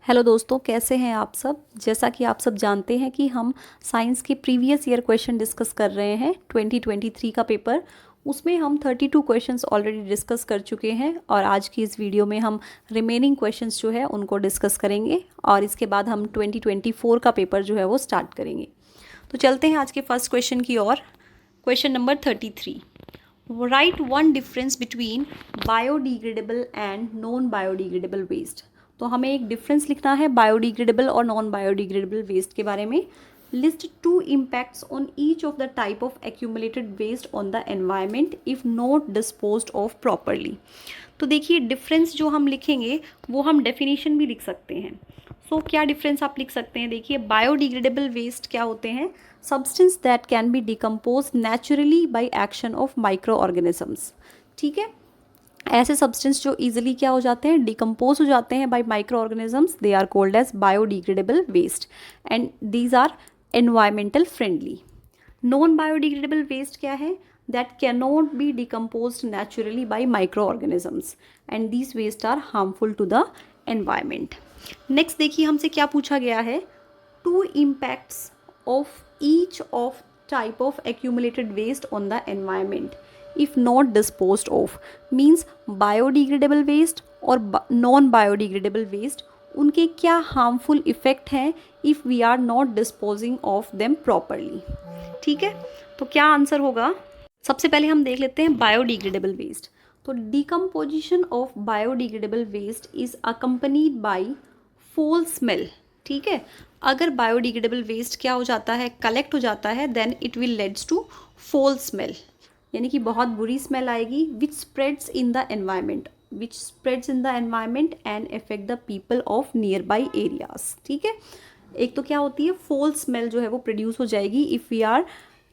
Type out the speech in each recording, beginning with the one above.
Hello दोस्तों, कैसे हैं आप सब। जैसा कि आप सब जानते हैं कि हम साइंस के प्रीवियस ईयर क्वेश्चन डिस्कस कर रहे हैं 2023 का पेपर। उसमें हम 32 क्वेश्चंस ऑलरेडी डिस्कस कर चुके हैं और आज की इस वीडियो में हम रिमेनिंग क्वेश्चंस जो है उनको डिस्कस करेंगे और इसके बाद हम 2024 का पेपर जो है वो स्टार्ट करेंगे। तो चलते हैं आज के फर्स्ट क्वेश्चन की ओर। Question number 33, write one difference between biodegradable and non biodegradable waste. तो हमें एक डिफरेंस लिखना है बायोडिग्रेडेबल और नॉन बायोडिग्रेडेबल वेस्ट के बारे में। List two impacts on each of the type of accumulated waste on the environment if not disposed of properly. तो देखिए, डिफरेंस जो हम लिखेंगे वो हम डेफिनेशन भी लिख सकते हैं। सो क्या डिफरेंस आप लिख सकते हैं। देखिए, बायोडिग्रेडेबल वेस्ट क्या होते हैं? Substance that can be decompose naturally by action of micro organisms. ठीक है, ऐसे सब्सटेंस जो इजीली क्या हो जाते हैं, डिकम्पोज हो जाते हैं by micro organisms, they are called as biodegradable waste and these are environmental friendly. Non biodegradable waste क्या है? That can not be decompose naturally by micro organisms and these waste are harmful to the environment. Next देखिए, हमसे क्या पूछा गया है, two impacts of each of type of accumulated waste on the environment if not disposed of, means biodegradable waste और non biodegradable waste, उनके क्या harmful effect हैं if we are not disposing of them properly। ठीक है, तो क्या answer होगा? सबसे पहले हम देख लेते हैं बायोडिग्रेडेबल वेस्ट। तो decomposition of biodegradable waste is accompanied by foul smell. ठीक है, अगर बायोडिग्रेडेबल वेस्ट क्या हो जाता है, कलेक्ट हो जाता है, then it will leads to foul smell, यानी कि बहुत बुरी स्मेल आएगी, which spreads in the environment and affect the people of near by areas. ठीक है, एक तो क्या होती है, फोल स्मेल जो है वो प्रोड्यूस हो जाएगी if we are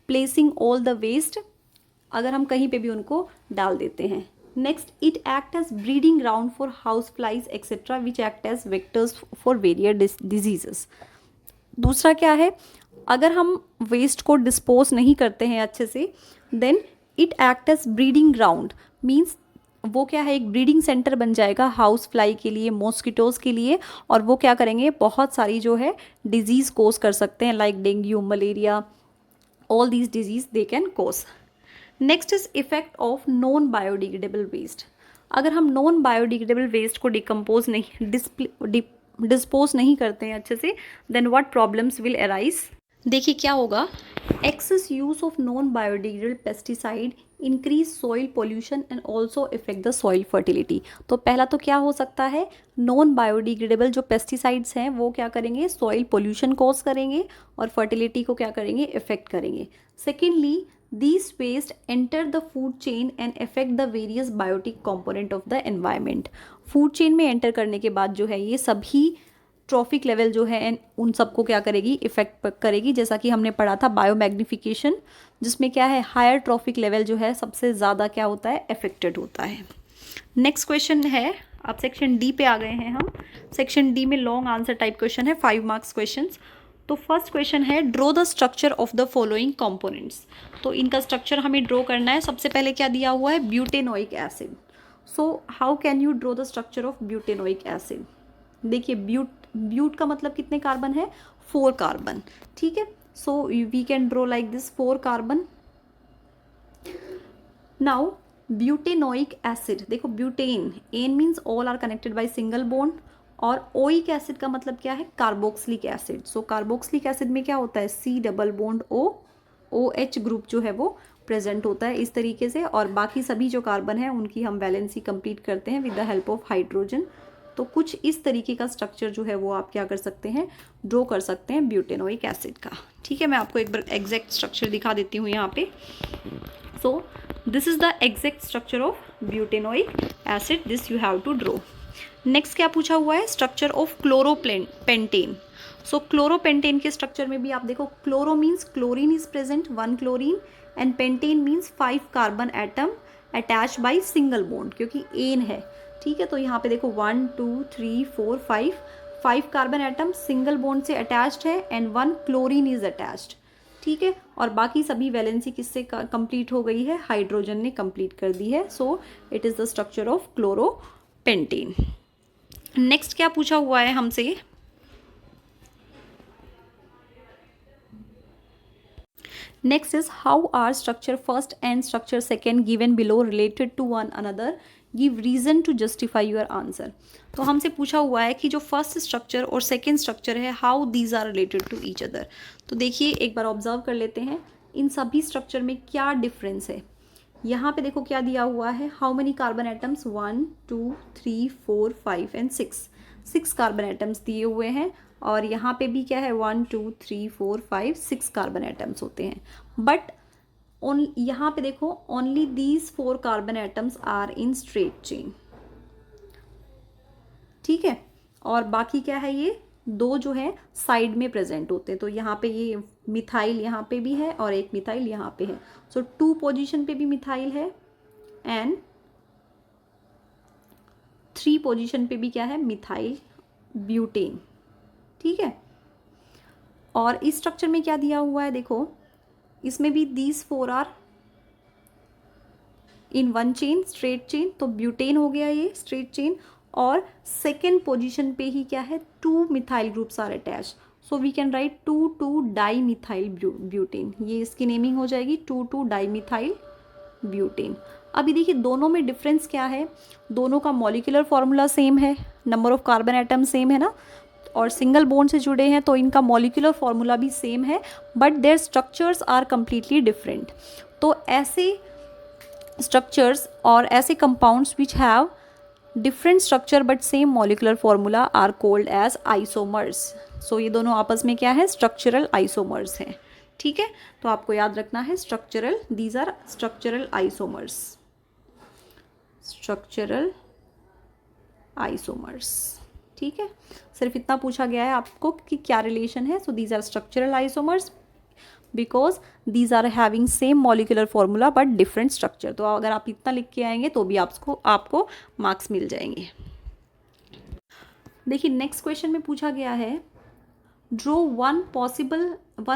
placing all the waste, अगर हम कहीं पे भी उनको डाल देते हैं। Next, it act as breeding ground for house flies etcetera which act as vectors for various diseases. दूसरा क्या है, अगर हम वेस्ट को डिस्पोज नहीं करते हैं अच्छे से, then it act as breeding ground, means वो क्या है, एक ब्रीडिंग सेंटर बन जाएगा हाउस फ्लाई के लिए, मॉस्किटोज़ के लिए, और वो क्या करेंगे, बहुत सारी जो है डिजीज़ कोज कर सकते हैं, like dengue, malaria, all these disease they can cause. Next is effect of non biodegradable waste. अगर हम नॉन बायोडिग्रेडेबल वेस्ट को डिकम्पोज नहीं डिस्पोज नहीं करते हैं अच्छे से, then what problems will arise. देखिए क्या होगा, excess use of non biodegradable pesticide increase soil pollution and also effect the soil fertility. तो पहला तो क्या हो सकता है, नॉन बायोडिग्रेडेबल जो पेस्टिसाइड्स हैं वो क्या करेंगे, सॉइल पोल्यूशन कॉज करेंगे और फर्टिलिटी को क्या करेंगे, इफेक्ट करेंगे। Secondly, these waste enter the food chain and affect the various biotic component of the environment। Food chain में एंटर करने के बाद जो है ये सभी ट्रॉफिक लेवल जो है उन सबको क्या करेगी, इफेक्ट करेगी। जैसा कि हमने पढ़ा था बायोमैग्निफिकेशन, जिसमें क्या है, हायर ट्रॉफिक लेवल जो है सबसे ज़्यादा क्या होता है, अफेक्टेड होता है। नेक्स्ट क्वेश्चन है, आप सेक्शन डी पे आ गए हैं हम। सेक्शन डी में लॉन्ग आंसर टाइप क्वेश्चन है, 5 मार्क्स क्वेश्चन। तो फर्स्ट क्वेश्चन है, draw the structure of the following components. तो इनका स्ट्रक्चर हमें ड्रॉ करना है। सबसे पहले क्या दिया हुआ है, butanoic acid. So how can you draw the structure of butanoic acid. देखिए, ब्यूट का मतलब कितने कार्बन है, 4 कार्बन। ठीक है, so we can draw like this 4 carbon. Now butanoic acid, देखो butane, ane means all are connected by single bond, और oic acid का मतलब क्या है, carboxylic acid. So carboxylic acid में क्या होता है, C double bond O, O H group जो है वो प्रेजेंट होता है इस तरीके से, और बाकी सभी जो कार्बन है उनकी हम वैलेंसी कंप्लीट करते हैं with the help of hydrogen. तो कुछ इस तरीके का स्ट्रक्चर जो है वो आप क्या कर सकते हैं, ड्रॉ कर सकते हैं ब्यूटेनोइक एसिड का। ठीक है, मैं आपको एक बार एग्जैक्ट स्ट्रक्चर दिखा देती हूँ यहाँ पे। So this is the exact structure of butanoic acid, this you have to draw. Next क्या पूछा हुआ है, स्ट्रक्चर ऑफ क्लोरोपेंटेन। सो क्लोरोपेंटेन के स्ट्रक्चर में भी आप देखो, chloro means chlorine is present, 1 chlorine, and pentane means 5 carbon atom attach bye single bond, क्योंकि एन है। ठीक है, तो यहाँ पे देखो 1 2 3 4 5 कार्बन एटम सिंगल बॉन्ड से अटैच्ड है एंड 1 क्लोरीन इज अटैच्ड। ठीक है, और बाकी सभी वैलेंसी किससे कंप्लीट हो गई है, हाइड्रोजन ने कंप्लीट कर दी है। So it is the structure of chloropentane. Next क्या पूछा हुआ है हमसे, next is how are structure first and structure second given below related to one another, give reason to justify your answer. तो हमसे पूछा हुआ है कि जो फर्स्ट स्ट्रक्चर और सेकेंड स्ट्रक्चर है how these are related to each other. तो देखिए एक बार ऑब्जर्व कर लेते हैं इन सभी स्ट्रक्चर में क्या डिफरेंस है। यहाँ पे देखो क्या दिया हुआ है, how many carbon atoms, 1 2 3 4 5 and 6 carbon atoms दिए हुए हैं। और यहाँ पे भी क्या है, 1 2 3 4 5 6 कार्बन एटम्स होते हैं। बट यहाँ पे देखो only these 4 carbon atoms are in straight chain, ठीक है। और बाकी क्या है, ये दो जो है साइड में प्रेजेंट होते हैं। तो यहाँ पे ये मिथाइल यहाँ पे भी है और एक मिथाइल यहाँ पे है। सो 2 पोजीशन पे भी मिथाइल है एंड 3 पोजीशन पे भी क्या है, मिथाइल ब्यूटेन, ठीक है। और इस स्ट्रक्चर में क्या दिया हुआ है, देखो इसमें भी these 4 are in one chain, straight chain. तो ब्यूटेन हो गया ये स्ट्रेट चेन। और सेकेंड पोजीशन पे ही क्या है, 2 methyl groups are attach. So we can write 2 dimethyl butane, ये इसकी नेमिंग हो जाएगी 2 डाई मिथाइल ब्यूटेन। अभी देखिए दोनों में डिफरेंस क्या है, दोनों का मॉलिक्यूलर फॉर्मूला सेम है, number of carbon atom same है ना, और सिंगल बॉन्ड से जुड़े हैं तो इनका मॉलिक्यूलर फॉर्मूला भी सेम है, but their structures are completely different. तो ऐसे स्ट्रक्चर्स और ऐसे compounds which have different structure but same molecular formula are called as isomers. So ये दोनों आपस में क्या है, स्ट्रक्चरल आइसोमर्स हैं, ठीक है। तो आपको याद रखना है structural, these are structural isomers, structural isomers, ठीक है। सिर्फ इतना पूछा गया है आपको कि क्या रिलेशन है। So these are structural isomers because these are having same molecular formula but different structure. तो अगर आप इतना लिख के आएंगे तो भी आपको मार्क्स मिल जाएंगे। देखिए नेक्स्ट क्वेश्चन में पूछा गया है, draw one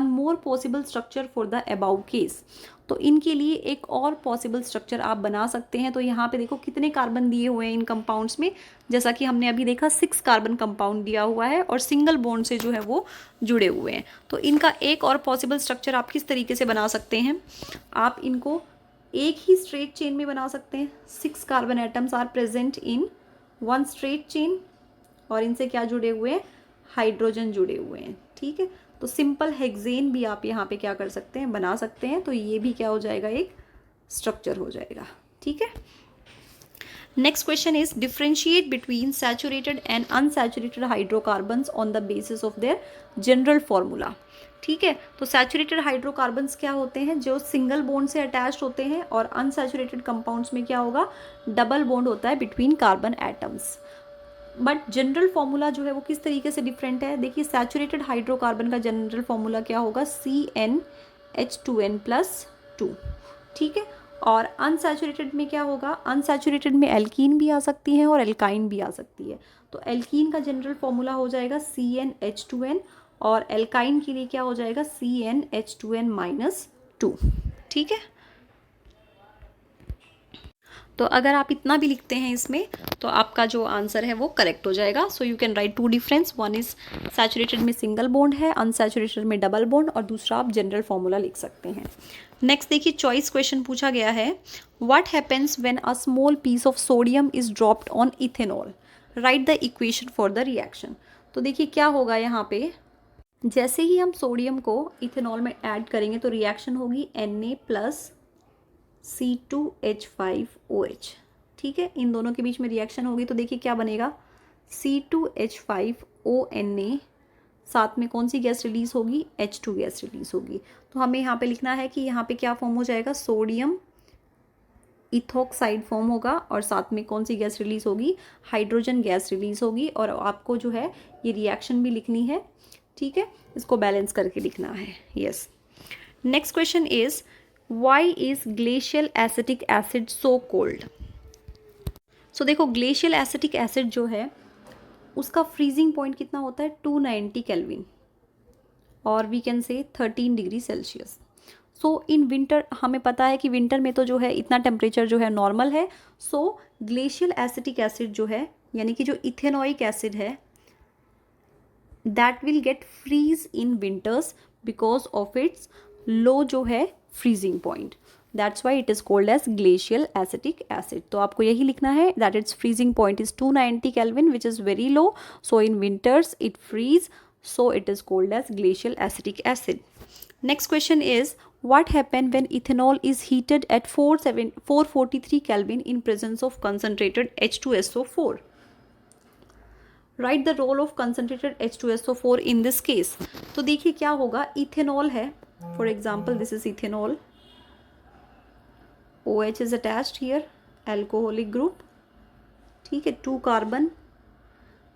more possible structure for the above case. तो इनके लिए एक और पॉसिबल स्ट्रक्चर आप बना सकते हैं। तो यहाँ पे देखो कितने कार्बन दिए हुए हैं इन कंपाउंड्स में, जैसा कि हमने अभी देखा 6 कार्बन कंपाउंड दिया हुआ है और सिंगल बॉन्ड से जो है वो जुड़े हुए हैं। तो इनका एक और पॉसिबल स्ट्रक्चर आप किस तरीके से बना सकते हैं, आप इनको एक ही स्ट्रेट चेन में बना सकते हैं। 6 carbon atoms are present in 1 straight chain और इनसे क्या जुड़े हुए हैं, हाइड्रोजन जुड़े हुए हैं, ठीक है। तो सिंपल हेक्सेन भी आप यहाँ पे क्या कर सकते हैं, बना सकते हैं। तो ये भी क्या हो जाएगा, एक स्ट्रक्चर हो जाएगा, ठीक है। Next question is differentiate between saturated and unsaturated hydrocarbons on the basis of their general formula, ठीक है। तो सैचुरेटेड हाइड्रोकार्बन्स क्या होते हैं, जो सिंगल बॉन्ड से अटैच्ड होते हैं, और अनसैचुरेटेड कंपाउंड्स में क्या होगा, डबल बॉन्ड होता है between carbon atoms. But general formula जो है वो किस तरीके से डिफरेंट है, देखिए सैचुरेटेड हाइड्रोकार्बन का जनरल फॉर्मूला क्या होगा, CnH2n+2, ठीक है। और अनसैचुरेटेड में क्या होगा, अनसैचुरेटेड में एल्कीन भी आ सकती है और एल्काइन भी आ सकती है। तो एल्कीन का जनरल फॉर्मूला हो जाएगा CnH2n और एल्काइन के लिए क्या हो जाएगा, CnH2n-2, ठीक है। तो अगर आप इतना भी लिखते हैं इसमें तो आपका जो आंसर है वो करेक्ट हो जाएगा। सो you can write 2 difference, one is saturated में सिंगल बॉन्ड है, अनसैचुरेटेड में डबल बॉन्ड, और दूसरा आप जनरल फॉर्मूला लिख सकते हैं। नेक्स्ट देखिए चॉइस क्वेश्चन पूछा गया है, what happens when a small piece of sodium is dropped on ethanol, write the equation for the reaction. तो देखिए क्या होगा, यहाँ पे जैसे ही हम सोडियम को इथेनॉल में ऐड करेंगे तो रिएक्शन होगी Na+C2H5OH, ठीक है। इन दोनों के बीच में रिएक्शन होगी तो देखिए क्या बनेगा, C2H5ONa, साथ में कौन सी गैस रिलीज होगी, H2 गैस रिलीज होगी। तो हमें यहाँ पे लिखना है कि यहाँ पे क्या फॉर्म हो जाएगा, सोडियम इथोक्साइड फॉर्म होगा और साथ में कौन सी गैस रिलीज होगी, हाइड्रोजन गैस रिलीज होगी। और आपको जो है ये रिएक्शन भी लिखनी है, ठीक है, इसको बैलेंस करके लिखना है, yes. Next question is, why is glacial acetic acid so called. So देखो ग्लेशियल एसिटिक एसिड जो है उसका फ्रीजिंग पॉइंट कितना होता है, 290 केल्विन, और we can say 13 degree Celsius. So in winter हमें पता है कि विंटर में तो जो है इतना टेम्परेचर जो है नॉर्मल है। सो ग्लेशियल एसिटिक एसिड जो है यानी कि जो इथेनोइक एसिड है that will get freeze in winters because of its low जो है freezing point, that's why it is called as glacial acetic acid. तो आपको यही लिखना है that its freezing point is 290 kelvin which is very low, so in winters it freeze, so it is called as glacial acetic acid. Next question is what happen when ethanol is heated at 443 Kelvin in presence of concentrated H2SO4? Write the role of concentrated H2SO4 in this case. तो देखिए क्या होगा, ethanol है, for example this is ethanol, OH is attached here, alcoholic group, ठीक है, 2 carbon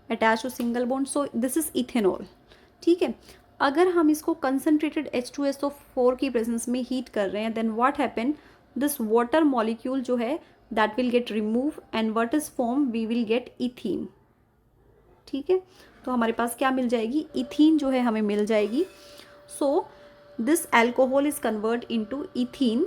attached to single bond, so this is ethanol, ठीक है। अगर हम इसको कंसनट्रेटेड H2SO4 की प्रेजेंस में हीट कर रहे हैं then what happen, this water molecule जो है that will get remove and what is form, we will get ethene, ठीक है। तो हमारे पास क्या मिल जाएगी, इथीन जो है हमें मिल जाएगी। So this alcohol is convert into ethene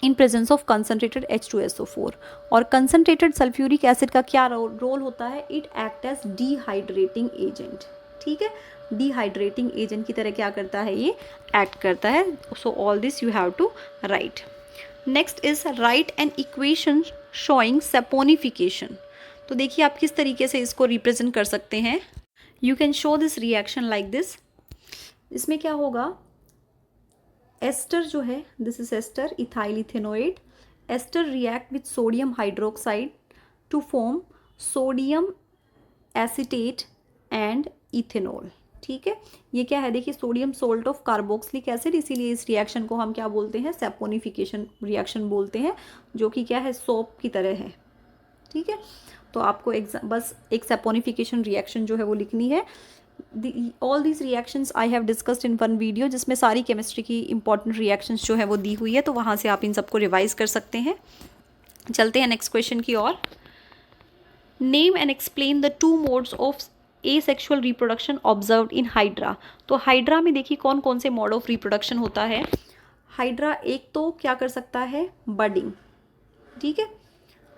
in presence of concentrated H2SO4। और कंसनट्रेटेड सल्फ्यूरिक एसिड का क्या रोल होता है, it act as dehydrating agent, ठीक है, डिहाइड्रेटिंग एजेंट की तरह क्या करता है, ये एक्ट करता है। So all this you have to write. Next is write an equation showing saponification. तो देखिए आप किस तरीके से इसको रिप्रेजेंट कर सकते हैं, you can show this reaction like this. इसमें क्या होगा, एस्टर जो है, this is ester ethyl ethanoate, ester react with sodium hydroxide to form sodium acetate and ethanol, ठीक है। ये क्या है, देखिए sodium salt of carboxylic acid, इसीलिए इस रिएक्शन को हम क्या बोलते हैं, सैपोनिफिकेशन रिएक्शन बोलते हैं, जो कि क्या है, सोप की तरह है, ठीक है। तो आपको बस एक सैपोनिफिकेशन रिएक्शन जो है वो लिखनी है। All these reactions I have discussed in one video, जिसमें सारी केमिस्ट्री की इंपॉर्टेंट रिएक्शंस जो है वो दी हुई है, तो वहाँ से आप इन सबको रिवाइज कर सकते हैं। चलते हैं नेक्स्ट क्वेश्चन की ओर। Name and explain the 2 modes of asexual reproduction observed in Hydra. तो हाइड्रा में देखिए कौन कौन से मोड ऑफ रिप्रोडक्शन होता है। हाइड्रा एक तो क्या कर सकता है, बडिंग, ठीक है,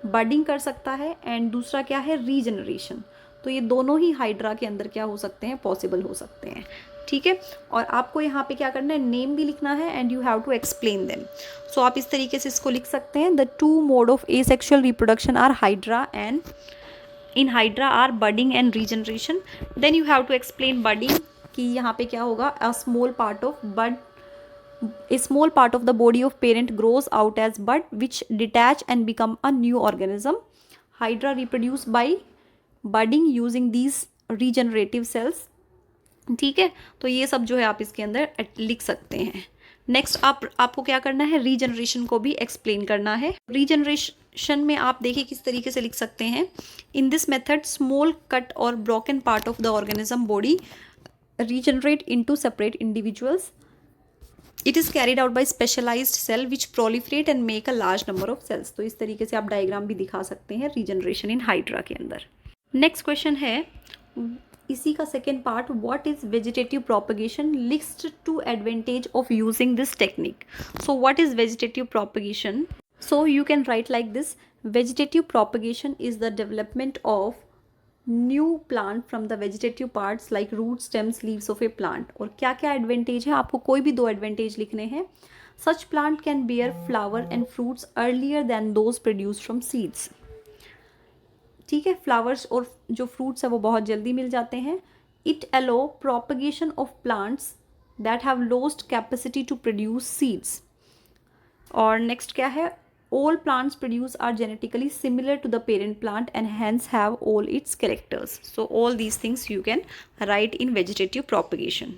बडिंग कर सकता है, एंड दूसरा क्या है, रीजनरेशन। तो ये दोनों ही हाइड्रा के अंदर क्या हो सकते हैं, पॉसिबल हो सकते हैं, ठीक है। और आपको यहाँ पे क्या करना है, नेम भी लिखना है and you have to explain them. So आप इस तरीके से इसको लिख सकते हैं, the 2 mode of asexual reproduction are Hydra and in hydra are budding and regeneration. Then you have to explain budding कि यहाँ पे क्या होगा, a small part of the body of parent grows out as bud which detach and become a new organism. Hydra reproduce by budding using these regenerative cells, ठीक है। तो ये सब जो है आप इसके अंदर लिख सकते हैं। नेक्स्ट आपको क्या करना है, रीजनरेशन को भी एक्सप्लेन करना है। रीजनरेशन में आप देखिए किस तरीके से लिख सकते हैं, in this method small cut और broken part of the organism body regenerate into separate individuals, it is carried out by specialised cell which proliferate and make a large number of cells. तो इस तरीके से आप diagram भी दिखा सकते हैं रीजनरेशन इन हाइड्रा के अंदर। नेक्स्ट क्वेश्चन है इसी का second part, what is vegetative propagation, list 2 advantage of using this technique. So what is vegetative propagation, so you can write like this, vegetative propagation is the development of new plant from the vegetative parts like root stems leaves of a plant. और क्या क्या advantage है, आपको कोई भी 2 advantage लिखने हैं। Such plant can bear flower and fruits earlier than those produce from seeds, ठीक है, फ्लावर्स और जो फ्रूट्स है वो बहुत जल्दी मिल जाते हैं। It allow propagation of plants that have lost capacity to produce seeds. और नेक्स्ट क्या है, all plants produce are genetically similar to the parent plant and hence have all its characters. So all these things you can write in vegetative propagation.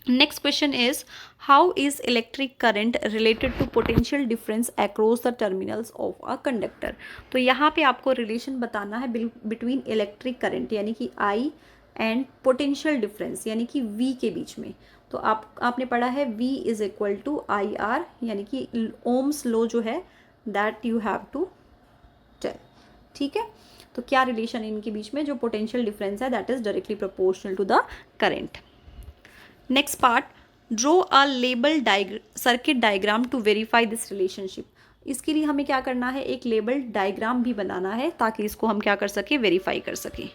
Next question is, how is electric current related to potential difference across the terminals of a conductor? तो यहाँ पे आपको relation बताना है between electric current यानी कि I and potential difference यानी कि V के बीच में। तो आपने पढ़ा है V is equal to IR, यानी कि ओम्स लॉ जो है that you have to tell, ठीक है। तो क्या रिलेशन इनके बीच में, जो पोटेंशियल डिफरेंस है that is directly proportional to the current. Next part, draw a label circuit diagram to verify this relationship. इसके लिए हमें क्या करना है, एक लेबल डायग्राम भी बनाना है ताकि इसको हम क्या कर सकें, वेरीफाई कर सकें।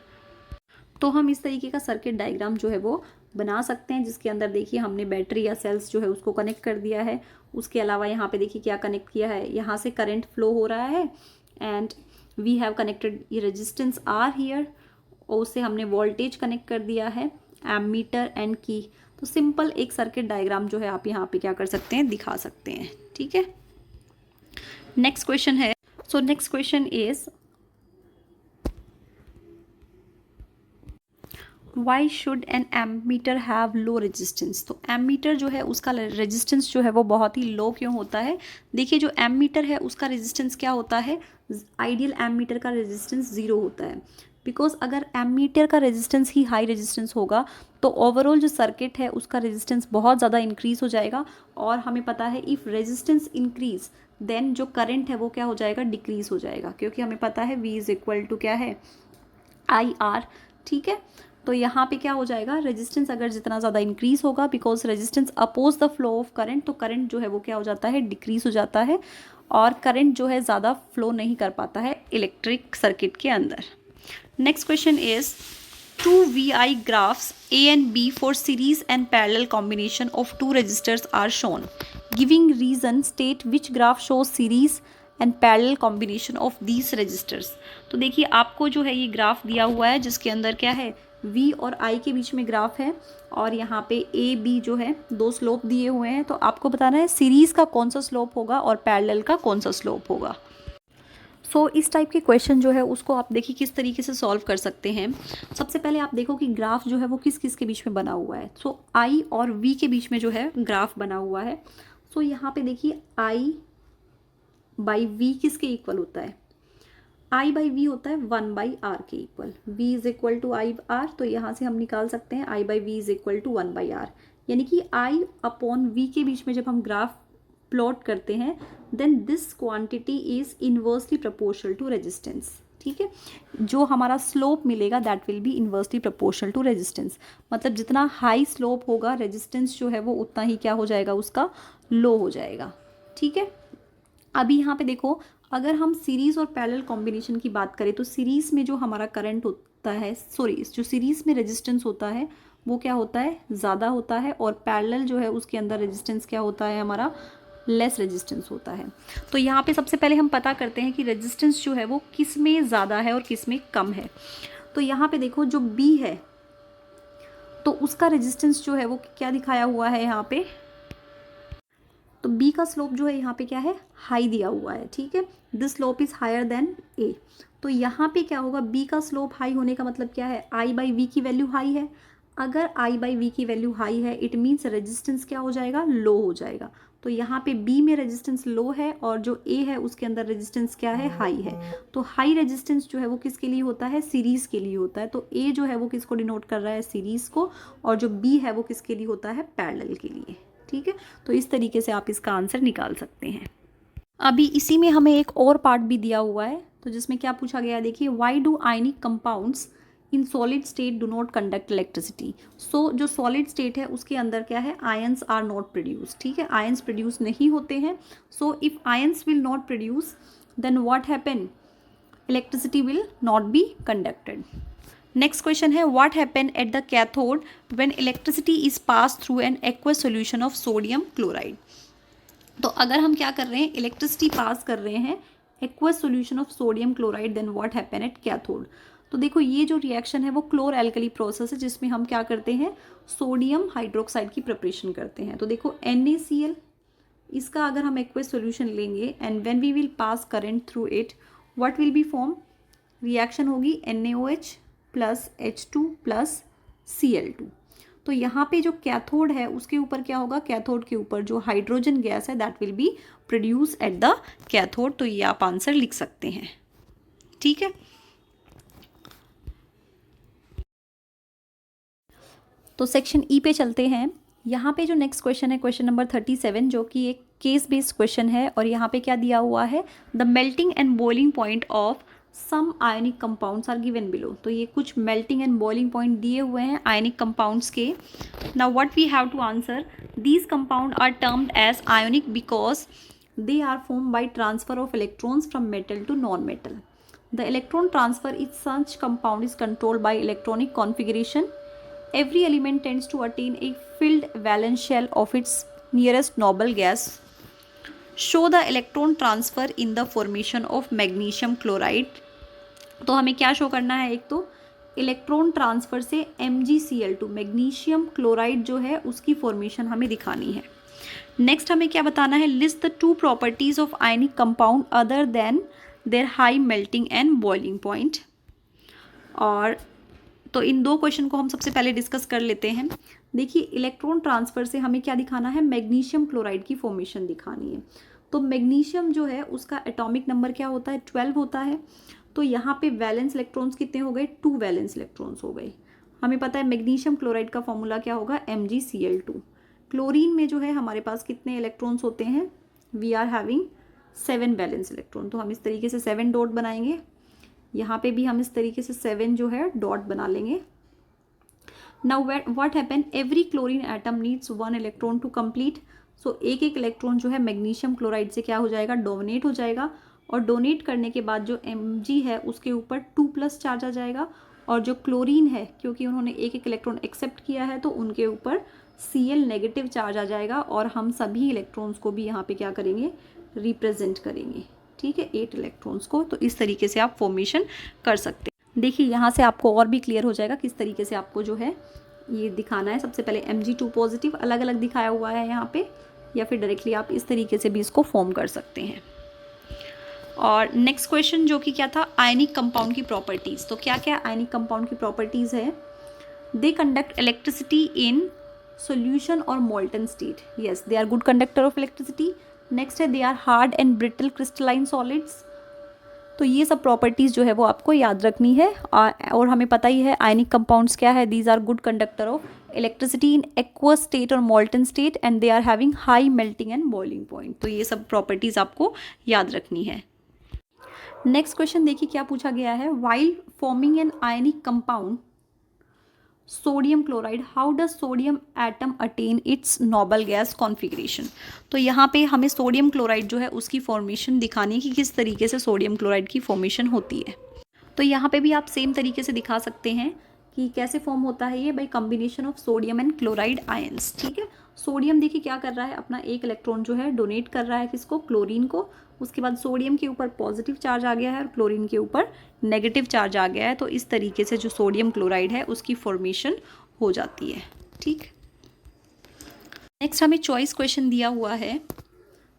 तो हम इस तरीके का सर्किट डायग्राम जो है वो बना सकते हैं, जिसके अंदर देखिए हमने बैटरी या सेल्स जो है उसको कनेक्ट कर दिया है। उसके अलावा यहाँ पे देखिए क्या कनेक्ट किया है, यहाँ से करंट फ्लो हो रहा है एंड वी हैव कनेक्टेड ये रेजिस्टेंस आर हियर, और उससे हमने वोल्टेज कनेक्ट कर दिया है, एमीटर एंड की। तो सिंपल एक सर्किट डायग्राम जो है आप यहाँ पे क्या कर सकते हैं, दिखा सकते हैं। ठीक है, नेक्स्ट क्वेश्चन है, so next question is why should an ammeter have low resistance. तो एमीटर जो है उसका रेजिस्टेंस जो है वो बहुत ही लो क्यों होता है। देखिए जो एमीटर है उसका रेजिस्टेंस क्या होता है, आइडियल एमीटर का रेजिस्टेंस 0 होता है। बिकॉज अगर एमीटर का रेजिस्टेंस ही हाई रेजिस्टेंस होगा तो ओवरऑल जो सर्किट है उसका रेजिस्टेंस बहुत ज़्यादा इंक्रीज हो जाएगा, और हमें पता है इफ़ रेजिस्टेंस इंक्रीज देन जो करंट है वो क्या हो जाएगा, डिक्रीज हो जाएगा, क्योंकि हमें पता है V इज इक्वल टू क्या है, IR। ठीक है, तो यहाँ पे क्या हो जाएगा, रेजिस्टेंस अगर जितना ज़्यादा इंक्रीज होगा, because resistance oppose the flow of current, तो करंट जो है वो क्या हो जाता है, डिक्रीज हो जाता है, और करंट जो है ज़्यादा फ्लो नहीं कर पाता है इलेक्ट्रिक सर्किट के अंदर। Next question is 2 VI graphs A and B for series and parallel combination of two resistors are shown. Giving reason, state which graph shows series and parallel combination of these resistors. तो देखिए आपको जो है ये graph दिया हुआ है जिसके अंदर क्या है, V और I के बीच में ग्राफ है, और यहाँ पे A B जो है दो स्लोप दिए हुए हैं। तो आपको बताना है सीरीज़ का कौन सा स्लोप होगा और पैरेलल का कौन सा स्लोप होगा। सो इस टाइप के क्वेश्चन जो है उसको आप देखिए किस तरीके से सॉल्व कर सकते हैं। सबसे पहले आप देखो कि ग्राफ जो है वो किस किस के बीच में बना हुआ है। सो I और V के बीच में जो है ग्राफ बना हुआ है। सो यहाँ पे देखिए I बाई V किसके इक्वल होता है, I बाई V होता है 1 बाई R के equal. V is equal to I R, तो यहाँ से हम निकाल सकते हैं I by V is equal to 1 by R, यानी कि I अपॉन V के बीच में जब हम ग्राफ प्लॉट करते हैं then this quantity is inversely proportional to resistance. ठीक है, जो हमारा स्लोप मिलेगा that will be inversely proportional to resistance, मतलब जितना हाई स्लोप होगा रेजिस्टेंस जो है वो उतना ही क्या हो जाएगा, उसका लो हो जाएगा। ठीक है, अभी यहाँ पे देखो अगर हम सीरीज़ और पैरेलल कॉम्बिनेशन की बात करें तो सीरीज़ में जो हमारा करंट होता है, सॉरी जो सीरीज़ में रेजिस्टेंस होता है वो क्या होता है, ज़्यादा होता है, और पैरेलल जो है उसके अंदर रेजिस्टेंस क्या होता है, हमारा लेस रेजिस्टेंस होता है। तो यहाँ पे सबसे पहले हम पता करते हैं कि रेजिस्टेंस जो है वो किस में ज़्यादा है और किस में कम है। तो यहाँ पे देखो जो B है तो उसका रेजिस्टेंस जो है वो क्या दिखाया हुआ है यहाँ पे, तो B का स्लोप जो है यहाँ पे क्या है, हाई दिया हुआ है। ठीक है, this slope is higher than A। तो यहाँ पे क्या होगा, B का स्लोप हाई होने का मतलब क्या है, I बाई V की वैल्यू हाई है। अगर I बाई V की वैल्यू हाई है इट मीन्स रेजिस्टेंस क्या हो जाएगा, लो हो जाएगा। तो यहाँ पे B में रेजिस्टेंस लो है और जो A है उसके अंदर रेजिस्टेंस क्या है, हाई है। तो हाई रेजिस्टेंस जो है वो किसके लिए होता है, सीरीज़ के लिए होता है। तो A जो है वो किसको डिनोट कर रहा है, सीरीज़ को, और जो B है वो किसके लिए होता है, पैरेलल के लिए। ठीक है, तो इस तरीके से आप इसका आंसर निकाल सकते हैं। अभी इसी में हमें एक और पार्ट भी दिया हुआ है, तो जिसमें क्या पूछा गया है, देखिए why do ionic compounds in solid state do not conduct electricity. So जो सॉलिड स्टेट है उसके अंदर क्या है, आयंस आर नॉट प्रोड्यूस। ठीक है, आयंस प्रोड्यूस नहीं होते हैं। So if ions will not produce then what happen, electricity will not be conducted. Next question है what happen at the cathode when electricity is pass through an aqueous solution of sodium chloride. तो अगर हम क्या कर रहे हैं, electricity pass कर रहे हैं aqueous solution of sodium chloride, then what happen at cathode. तो देखो ये जो रिएक्शन है वो क्लोर एल्कली प्रोसेस है जिसमें हम क्या करते हैं, सोडियम हाइड्रोक्साइड की प्रिपरेशन करते हैं। तो देखो NaCl, इसका अगर हम एक्वस सॉल्यूशन लेंगे and when we will pass current through it what will be form, reaction होगी NaOH plus H2 plus Cl2। तो यहाँ पे जो कैथोड है उसके ऊपर क्या होगा, कैथोड के ऊपर जो हाइड्रोजन गैस है that will B produce at the cathode. तो ये आप आंसर लिख सकते हैं। ठीक है, तो सेक्शन ई पे चलते हैं। यहाँ पे जो नेक्स्ट क्वेश्चन है क्वेश्चन नंबर 37, जो कि एक केस बेस्ड क्वेश्चन है, और यहाँ पे क्या दिया हुआ है, the melting and boiling point of some ionic compounds are given below. तो ये कुछ मेल्टिंग एंड बॉइलिंग पॉइंट दिए हुए हैं आयनिक कंपाउंड्स के। Now what we have to answer, these compound are termed as ionic because They are formed by transfer of electrons from metal to non-metal. The electron transfer in such compound is controlled by electronic configuration. Every element tends to attain a filled valence shell of its nearest noble gas. Show the electron transfer in the formation of magnesium chloride. तो हमें क्या show करना है, एक तो electron transfer से MgCl2 magnesium chloride जो है उसकी फॉर्मेशन हमें दिखानी है। नेक्स्ट हमें क्या बताना है, list the 2 properties of ionic compound other than their high melting and boiling point. और तो इन 2 क्वेश्चन को हम सबसे पहले डिस्कस कर लेते हैं। देखिए इलेक्ट्रॉन ट्रांसफर से हमें क्या दिखाना है, मैग्नीशियम क्लोराइड की फॉर्मेशन दिखानी है। तो मैग्नीशियम जो है उसका एटॉमिक नंबर क्या होता है, 12 होता है। तो यहाँ पे वैलेंस इलेक्ट्रॉन्स कितने हो गए, 2 वैलेंस इलेक्ट्रॉन्स हो गए। हमें पता है मैग्नीशियम क्लोराइड का फॉर्मूला क्या होगा, MgCl2। क्लोरीन में जो है हमारे पास कितने इलेक्ट्रॉन्स होते हैं, we are having 7 valence electron. तो हम इस तरीके से 7 डॉट बनाएंगे, यहाँ पे भी हम इस तरीके से 7 जो है डॉट बना लेंगे। Now what happen, every chlorine atom needs 1 electron to complete. So एक एक इलेक्ट्रॉन जो है मैग्नीशियम क्लोराइड से क्या हो जाएगा, डोनेट हो जाएगा। और डोनेट करने के बाद जो Mg है उसके ऊपर 2+ चार्ज आ जाएगा। और जो क्लोरीन है, क्योंकि उन्होंने एक एक इलेक्ट्रॉन एक्सेप्ट किया है तो उनके ऊपर Cl नेगेटिव चार्ज आ जाएगा। और हम सभी इलेक्ट्रॉन्स को भी यहाँ पे क्या करेंगे, रिप्रेजेंट करेंगे, ठीक है, 8 इलेक्ट्रॉन्स को। तो इस तरीके से आप फॉर्मेशन कर सकते हैं। देखिए यहाँ से आपको और भी क्लियर हो जाएगा किस तरीके से आपको जो है ये दिखाना है। सबसे पहले Mg2 पॉजिटिव अलग अलग दिखाया हुआ है यहाँ पे, या फिर डायरेक्टली आप इस तरीके से भी इसको फॉर्म कर सकते हैं। और नेक्स्ट क्वेश्चन जो कि क्या था, आयनिक कंपाउंड की प्रॉपर्टीज़। तो क्या क्या आयनिक कंपाउंड की प्रॉपर्टीज़ है, they conduct electricity in solution और molten state, yes they are good conductor of electricity. Next है they are hard and brittle crystalline solids. तो ये सब प्रॉपर्टीज़ जो है वो आपको याद रखनी है। और हमें पता ही है आयनिक कंपाउंड्स क्या है, these are good conductor of electricity in aqueous state और molten state and they are having high melting and boiling point. तो ये सब प्रॉपर्टीज़ आपको याद रखनी है। नेक्स्ट क्वेश्चन देखिए क्या पूछा गया है, while forming an ionic compound sodium chloride, how does sodium atom attain it's noble gas configuration. तो यहाँ पे हमें सोडियम क्लोराइड जो है उसकी फॉर्मेशन दिखानी है कि किस तरीके से सोडियम क्लोराइड की फॉर्मेशन होती है। तो यहाँ पे भी आप सेम तरीके से दिखा सकते हैं कि कैसे फॉर्म होता है ये, by combination of sodium and chloride ions, ठीक है। सोडियम देखिए क्या कर रहा है, अपना एक इलेक्ट्रॉन जो है डोनेट कर रहा है किसको, क्लोरीन को। उसके बाद सोडियम के ऊपर पॉजिटिव चार्ज आ गया है और क्लोरीन के ऊपर नेगेटिव चार्ज आ गया है। तो इस तरीके से जो सोडियम क्लोराइड है उसकी फॉर्मेशन हो जाती है, ठीक। नेक्स्ट हमें चॉइस क्वेश्चन दिया हुआ है,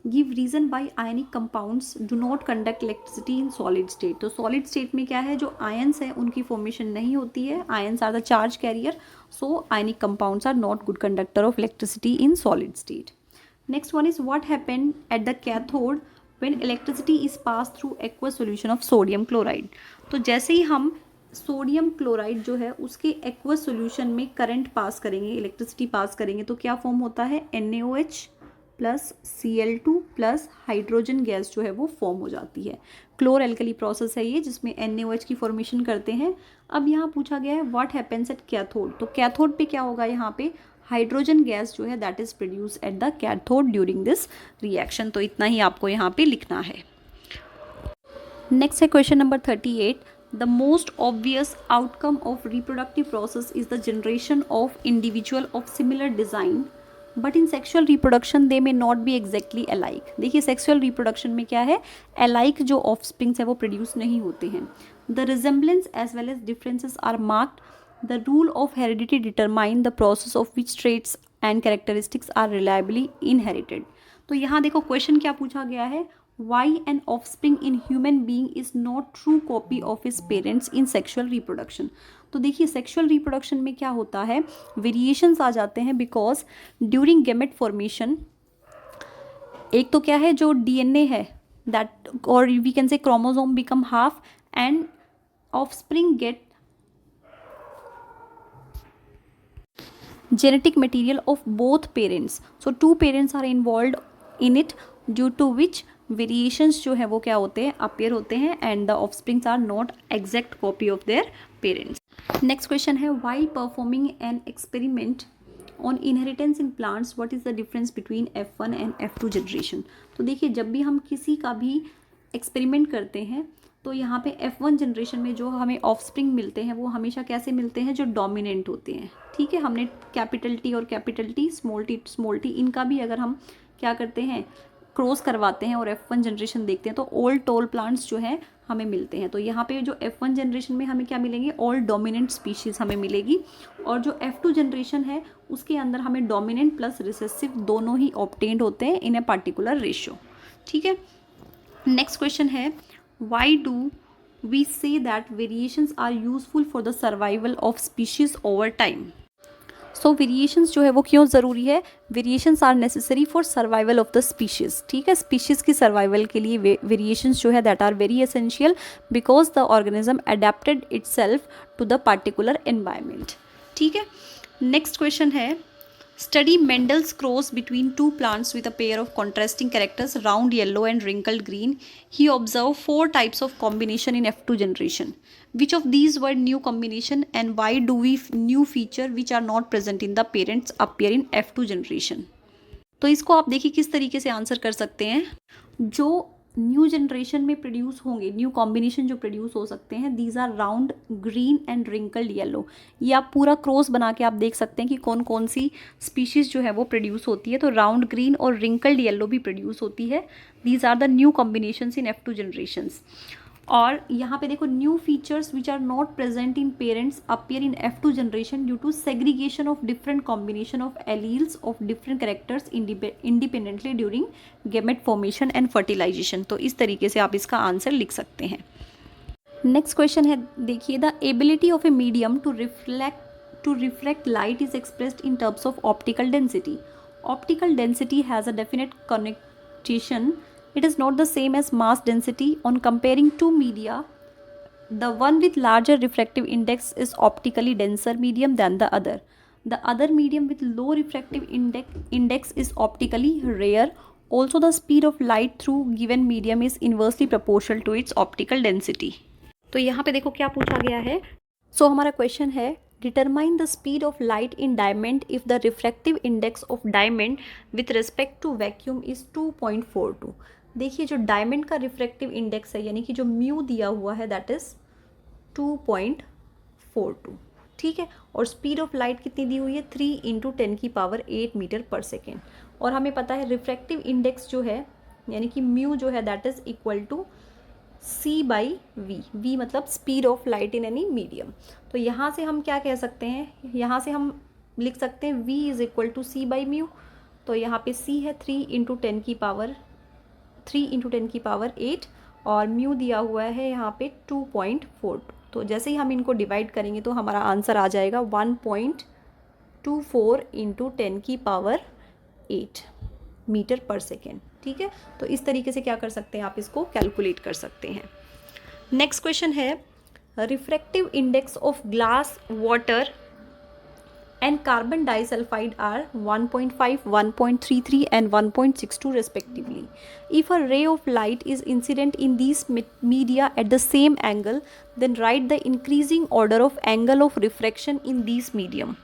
give reason why ionic compounds do not conduct electricity in solid state. तो सॉलिड स्टेट में क्या है, जो आयंस है उनकी फॉर्मेशन नहीं होती है, ions are the charge carrier, so ionic compounds are not good conductor of electricity in solid state. Next one is what happened at the cathode when electricity is passed through aqueous solution of sodium chloride। तो जैसे ही हम sodium chloride जो है उसके aqueous solution में current pass करेंगे, electricity pass करेंगे, तो क्या फॉर्म होता है, NaOH plus Cl2 plus hydrogen gas जो है वो फॉर्म हो जाती है। क्लोर एल्कली प्रोसेस है ये जिसमें NaOH की फॉर्मेशन करते हैं। अब यहाँ पूछा गया है व्हाट हैपेंस एट कैथोड। तो कैथोड पे क्या होगा, यहाँ पे हाइड्रोजन गैस जो है that is produce at the cathode during this reaction. तो इतना ही आपको यहाँ पे लिखना है। नेक्स्ट है question number 38, the most obvious outcome of reproductive process is the generation of individual of similar design but in sexual reproduction they may not be exactly alike. देखिए sexual reproduction में क्या है, अलाइक जो offsprings है वो produce नहीं होते हैं। The resemblance as well as differences are marked, the rule of heredity determine the process of which traits and characteristics are reliably inherited। तो यहाँ देखो क्वेश्चन क्या पूछा गया है, why an offspring in human being is not true copy of his parents in sexual reproduction। तो देखिए sexual reproduction में क्या होता है, वेरिएशंस आ जाते हैं बिकॉज ड्यूरिंग गेमेट फॉर्मेशन एक तो क्या है जो DNA है दैट, और we can say chromosome become half and offspring get genetic material of both parents, so 2 parents are involved in it due to which variations जो है वो क्या होते हैं, appear होते हैं and the offsprings are not exact copy of their parents। next question है while performing an experiment on inheritance in plants what is the difference between F1 and F2 generation. तो देखिए जब भी हम किसी का भी एक्सपेरिमेंट करते हैं तो यहाँ पे F1 जनरेशन में जो हमें ऑफस्प्रिंग मिलते हैं वो हमेशा कैसे मिलते हैं, जो डोमिनेंट होते हैं। ठीक है, हमने कैपिटल टी और कैपिटल टी, स्मॉल टी इनका भी अगर हम क्या करते हैं, क्रॉस करवाते हैं और F1 जनरेशन देखते हैं तो ऑल टॉल प्लांट्स जो है हमें मिलते हैं। तो यहाँ पे जो F1 जनरेशन में हमें क्या मिलेंगे, ऑल डोमिनेंट स्पीशीज़ हमें मिलेगी, और जो F2 जनरेशन है उसके अंदर हमें डोमिनेंट प्लस रिसेसिव दोनों ही ऑब्टेन्ड होते हैं इन ए पार्टिकुलर रेशियो। ठीक है, नेक्स्ट क्वेश्चन है, why do we say that variations are useful for the survival of species over time. So variations जो है वो क्यों ज़रूरी है, variations are necessary for survival of the species. ठीक है, स्पीशीज़ की सर्वाइवल के लिए वेरिएशंस जो है that are very essential because the organism adapted itself to the particular environment. ठीक है, नेक्स्ट क्वेश्चन है, study Mendel's cross between two plants with a pair of contrasting characters round yellow and wrinkled green. He observed 4 types of combination in F2 generation. Which of these were new combination and why do we new feature which are not present in the parents appear in F2 generation? तो इसको आप देखिए किस तरीके से answer कर सकते हैं। जो न्यू जनरेशन में प्रोड्यूस होंगे, न्यू कॉम्बिनेशन जो प्रोड्यूस हो सकते हैं, these are round green and wrinkled yellow. ये आप पूरा क्रॉस बना के आप देख सकते हैं कि कौन कौन सी स्पीशीज़ जो है वो प्रोड्यूस होती है। तो राउंड ग्रीन और रिंकल्ड येलो भी प्रोड्यूस होती है। These are the new combinations in F2 generations. और यहाँ पे देखो, new features which are not present in parents appear in F2 generation due to segregation of different combination of alleles of different characters independently during gamete formation and fertilisation. तो इस तरीके से आप इसका आंसर लिख सकते हैं। नेक्स्ट क्वेश्चन है, देखिए, the ability of a medium to reflect light is expressed in terms of optical density. Optical density has a definite connection. It is not the same as mass density. On comparing two media, the one with larger refractive index is optically denser medium than the other. The other medium with low refractive index is optically rare. Also, the speed of light through given medium is inversely proportional to its optical density. तो यहाँ पे देखो क्या पूछा गया है। सो हमारा question है, determine the speed of light in diamond if the refractive index of diamond with respect to vacuum is 2.42. देखिए जो डायमंड का रिफ्रैक्टिव इंडेक्स है, यानी कि जो म्यू दिया हुआ है दैट इज़ 2.42। ठीक है, और स्पीड ऑफ लाइट कितनी दी हुई है, 3 × 10⁸ मीटर पर सेकेंड। और हमें पता है रिफ्रैक्टिव इंडेक्स जो है यानी कि म्यू जो है that is equal to C/V। V मतलब speed of light in any medium. तो यहाँ से हम क्या कह सकते हैं, यहाँ से हम लिख सकते हैं V is equal to C/μ। तो यहाँ पे C है 3 × 10⁸ और म्यू दिया हुआ है यहाँ पे 2.42। तो जैसे ही हम इनको डिवाइड करेंगे तो हमारा आंसर आ जाएगा 1.24 × 10⁸ मीटर पर सेकेंड। ठीक है, तो इस तरीके से क्या कर सकते हैं, आप इसको कैलकुलेट कर सकते हैं। नेक्स्ट क्वेश्चन है, refractive index of glass, water and carbon disulfide are 1.5, 1.33 and 1.62 respectively. If a ray of light is incident in these media at the same angle, then write the increasing order of angle of refraction in these medium.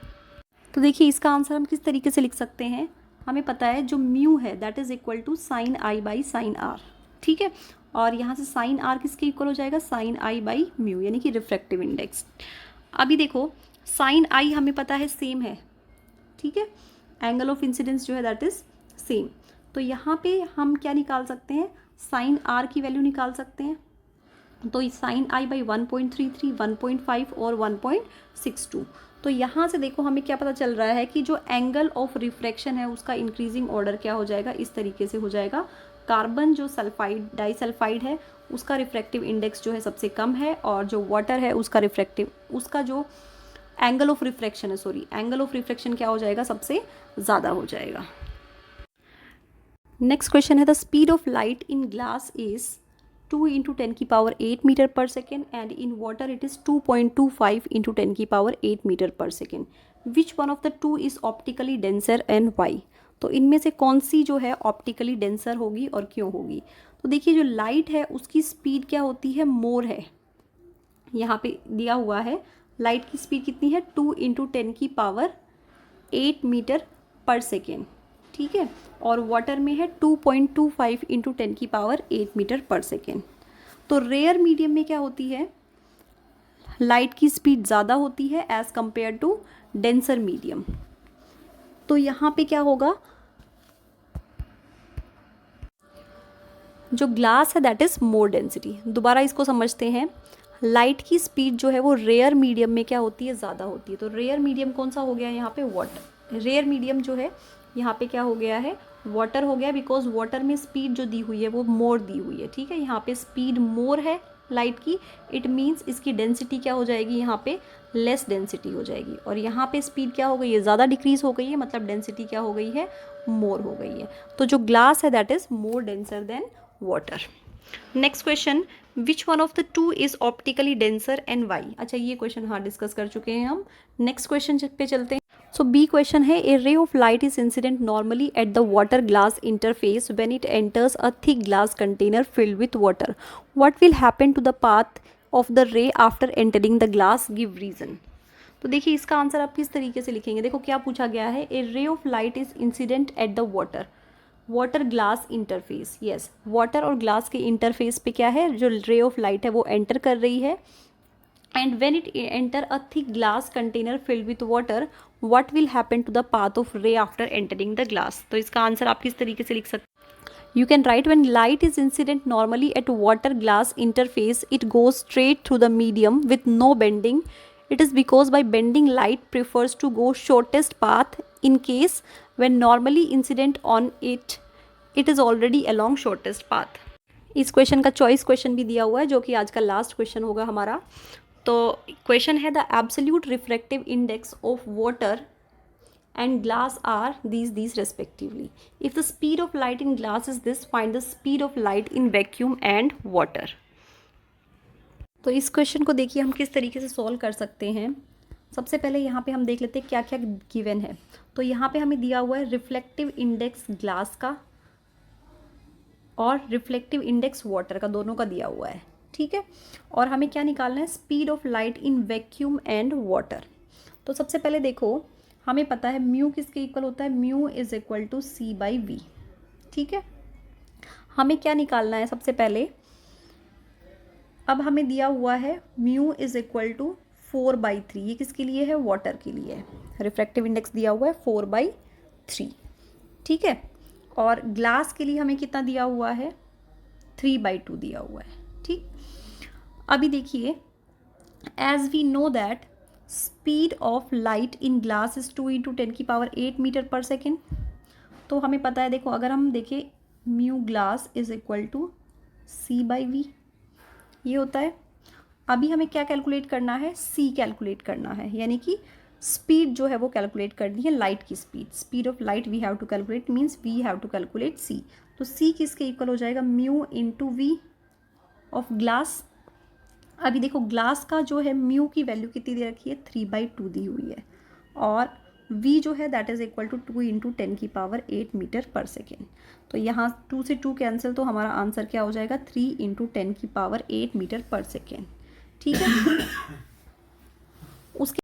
तो देखिए इसका answer हम किस तरीके से लिख सकते हैं, हमें पता है जो म्यू है that is equal to sin I/sin r। ठीक है, और यहाँ से sin r किसके इक्वल हो जाएगा, sin I/μ यानी कि रिफ्रैक्टिव इंडेक्स। अभी देखो साइन आई हमें पता है सेम है। ठीक है, एंगल ऑफ इंसिडेंस जो है दैट इज सेम। तो यहाँ पे हम क्या निकाल सकते हैं, साइन आर की वैल्यू निकाल सकते हैं। तो साइन आई बाई 1.33, 1.5 और 1.62। तो यहाँ से देखो हमें क्या पता चल रहा है कि जो एंगल ऑफ रिफ्रैक्शन है उसका इंक्रीजिंग ऑर्डर क्या हो जाएगा, इस तरीके से हो जाएगा। कार्बन जो सल्फाइड डाइसल्फाइड है उसका रिफ्रैक्टिव इंडेक्स जो है सबसे कम है, और जो वाटर है उसका जो एंगल ऑफ रिफ्रैक्शन है, एंगल ऑफ रिफ्रैक्शन क्या हो जाएगा, सबसे ज़्यादा हो जाएगा। नेक्स्ट क्वेश्चन है, the speed of light in glass is 2 × 10⁸ metre per second and in water it is 2.25 × 10⁸ metre per second. Which one of the two is optically denser and why. तो इनमें से कौन सी जो है ऑप्टिकली डेंसर होगी और क्यों होगी। तो देखिए जो लाइट है उसकी स्पीड क्या होती है, मोर है। यहाँ पे दिया हुआ है लाइट की स्पीड कितनी है, 2 × 10⁸ 8 मीटर पर सेकेंड, ठीक है, और वाटर में है 2.25 इंटू 10⁸ मीटर पर सेकेंड। तो रेयर मीडियम में क्या होती है, लाइट की स्पीड ज़्यादा होती है as compare to denser medium. तो यहाँ पे क्या होगा, जो ग्लास है दैट इज़ मोर डेंसिटी। दोबारा इसको समझते हैं, लाइट की स्पीड जो है वो रेयर मीडियम में क्या होती है, ज़्यादा होती है। तो रेयर मीडियम कौन सा हो गया यहाँ पे, वाटर। रेयर मीडियम जो है यहाँ पे क्या हो गया है, वाटर हो गया, बिकॉज वाटर में स्पीड जो दी हुई है वो मोर दी हुई है, ठीक है। यहाँ पे स्पीड मोर है लाइट की, इट मीन्स इसकी डेंसिटी क्या हो जाएगी, यहाँ पे लेस डेंसिटी हो जाएगी। और यहाँ पे स्पीड क्या हो गई है, ज़्यादा डिक्रीज हो गई है, मतलब डेंसिटी क्या हो गई है, मोर हो गई है। तो जो ग्लास है that is more denser than water. Next question, which one of the two is optically denser and why. अच्छा ये क्वेश्चन हाँ डिस्कस कर चुके हैं हम। नेक्स्ट क्वेश्चन पे चलते हैं। सो बी क्वेश्चन है, a ray of light is incident normally at the water glass interface when it enters a thick glass container filled with water, what will happen to the path of the ray after entering the glass, give reason. तो देखिए इसका answer आप किस तरीके से लिखेंगे, देखो क्या पूछा गया है, a ray of light is incident at the water glass interface. Yes, water और ग्लास के इंटरफेस पे क्या है, जो रे ऑफ लाइट है वो एंटर कर रही है, and when it enter a thick glass container filled with water, what will happen to the path of ray after entering the glass. तो इसका आंसर आप किस तरीके से लिख सकते हैं, you can write when light is incident normally at water glass interface it goes straight through the medium with no bending, it is because by bending light prefers to go shortest path, in case when normally incident on it is already along shortest path। इस question का choice question भी दिया हुआ है जो कि आज का लास्ट क्वेश्चन होगा हमारा। तो क्वेश्चन है, the absolute refractive index of water and glass are these respectively. If the speed of light in glass is this, find the speed of light in vacuum and water। तो इस question को देखिए हम किस तरीके से solve कर सकते हैं। सबसे पहले यहाँ पे हम देख लेते हैं क्या क्या गिवन है। तो यहाँ पे हमें दिया हुआ है रिफ्लेक्टिव इंडेक्स ग्लास का और रिफ्लेक्टिव इंडेक्स वाटर का, दोनों का दिया हुआ है, ठीक है। और हमें क्या निकालना है, speed of light in vacuum and water. तो सबसे पहले देखो हमें पता है म्यू किसके इक्वल होता है, mu is equal to C by V, ठीक है। हमें क्या निकालना है, सबसे पहले अब हमें दिया हुआ है म्यू इज इक्वल टू 4/3, ये किसके लिए है, वाटर के लिए है। रिफ्रैक्टिव इंडेक्स दिया हुआ है 4/3, ठीक है। और ग्लास के लिए हमें कितना दिया हुआ है, 3/2 दिया हुआ है, ठीक। अभी देखिए, as we know that speed of light in glass is 2 × 10⁸ metre per second. तो हमें पता है, देखो अगर हम देखें mu glass is equal to C by V, ये होता है। अभी हमें क्या कैलकुलेट करना है, सी कैलकुलेट करना है, यानी कि स्पीड जो है वो कैलकुलेट करनी है, लाइट की speed of light we have to calculate, means we have to calculate C. तो सी किसके इक्वल हो जाएगा, mu into V of glass. अभी देखो ग्लास का जो है म्यू की वैल्यू कितनी दे रखी है, 3/2 दी हुई है, और v जो है that is equal to 2 × 10⁸ metre per second. तो यहाँ 2 से 2 कैंसिल, तो हमारा आंसर क्या हो जाएगा, 3 × 10⁸ मीटर पर सेकेंड, ठीक है। उसके